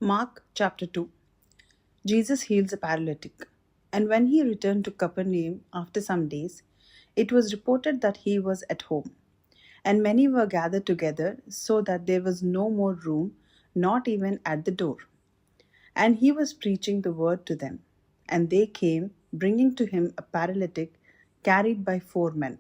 Mark chapter 2. Jesus heals a paralytic. And when he returned to Capernaum after some days, it was reported that he was at home. And many were gathered together, so that there was no more room, not even at the door. And he was preaching the word to them. And they came, bringing to him a paralytic carried by 4 men.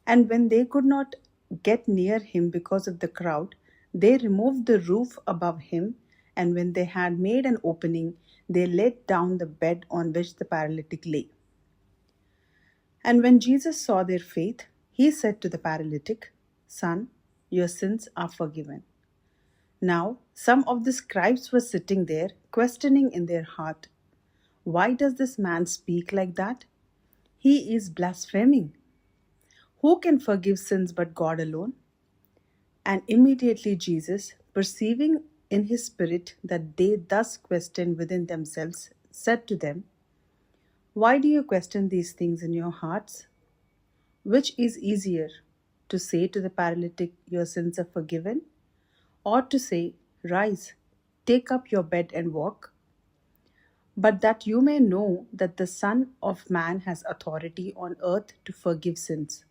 And when they could not get near him because of the crowd, they removed the roof above him, and when they had made an opening, they let down the bed on which the paralytic lay. And when Jesus saw their faith, he said to the paralytic, "Son, your sins are forgiven." Now, some of the scribes were sitting there, questioning in their heart, "Why does this man speak like that? He is blaspheming. Who can forgive sins but God alone?" And immediately Jesus, perceiving in his spirit that they thus questioned within themselves, said to them, "Why do you question these things in your hearts? Which is easier, to say to the paralytic, 'Your sins are forgiven,' or to say, 'Rise, take up your bed and walk'? But that you may know that the Son of Man has authority on earth to forgive sins."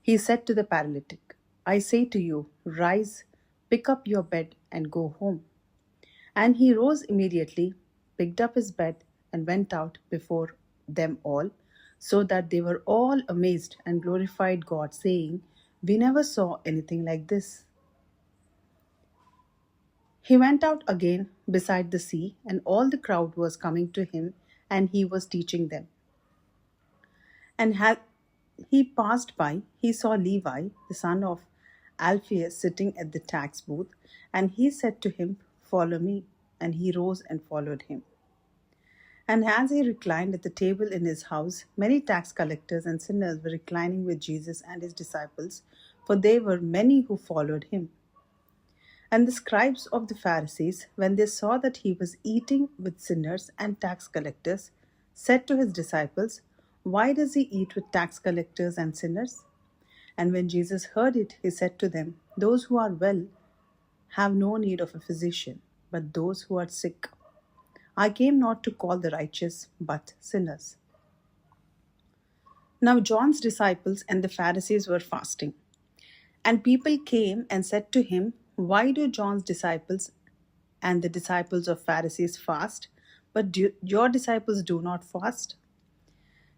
He said to the paralytic, "I say to you, rise, pick up your bed, and go home." And he rose immediately, picked up his bed, and went out before them all, so that they were all amazed and glorified God, saying, "We never saw anything like this." He went out again beside the sea, and all the crowd was coming to him, and he was teaching them. And as he passed by, he saw Levi, the son of Alphaeus, sitting at the tax booth, and he said to him, "Follow me." And he rose and followed him. And as he reclined at the table in his house, many tax collectors and sinners were reclining with Jesus and his disciples, for there were many who followed him. And the scribes of the Pharisees, when they saw that he was eating with sinners and tax collectors, said to his disciples, "Why does he eat with tax collectors and sinners?" And when Jesus heard it, he said to them, "Those who are well have no need of a physician, but those who are sick. I came not to call the righteous, but sinners." Now John's disciples and the Pharisees were fasting. And people came and said to him, "Why do John's disciples and the disciples of Pharisees fast, but your disciples do not fast?"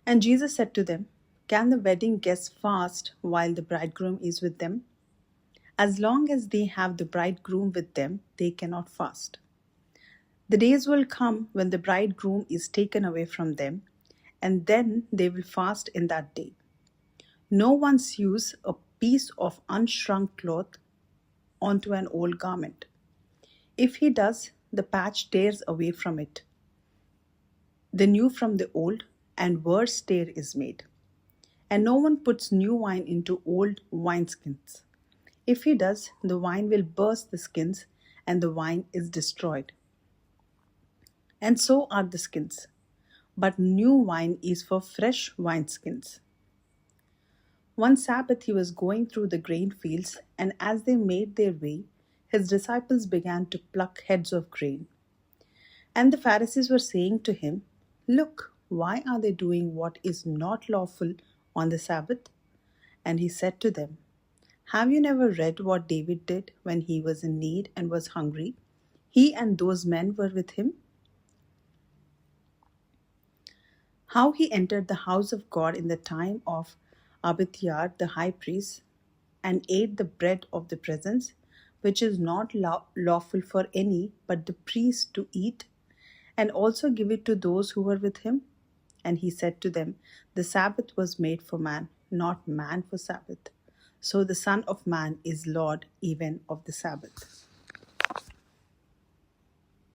And Jesus said to them, "Can the wedding guests fast while the bridegroom is with them? As long as they have the bridegroom with them, they cannot fast. The days will come when the bridegroom is taken away from them, and then they will fast in that day. No one sews a piece of unshrunk cloth onto an old garment. If he does, the patch tears away from it, the new from the old, and worse tear is made. And no one puts new wine into old wineskins. If he does, the wine will burst the skins, and the wine is destroyed. And so are the skins. But new wine is for fresh wineskins. One Sabbath he was going through the grain fields, and as they made their way, his disciples began to pluck heads of grain. And the Pharisees were saying to him, "Look, why are they doing what is not lawful on the Sabbath?" And he said to them, "Have you never read what David did when he was in need and was hungry? He and those men were with him. How he entered the house of God in the time of Abiathar the high priest, and ate the bread of the presence, which is not lawful for any but the priest to eat, and also give it to those who were with him." And he said to them, "The Sabbath was made for man, not man for Sabbath. So the Son of Man is Lord even of the Sabbath."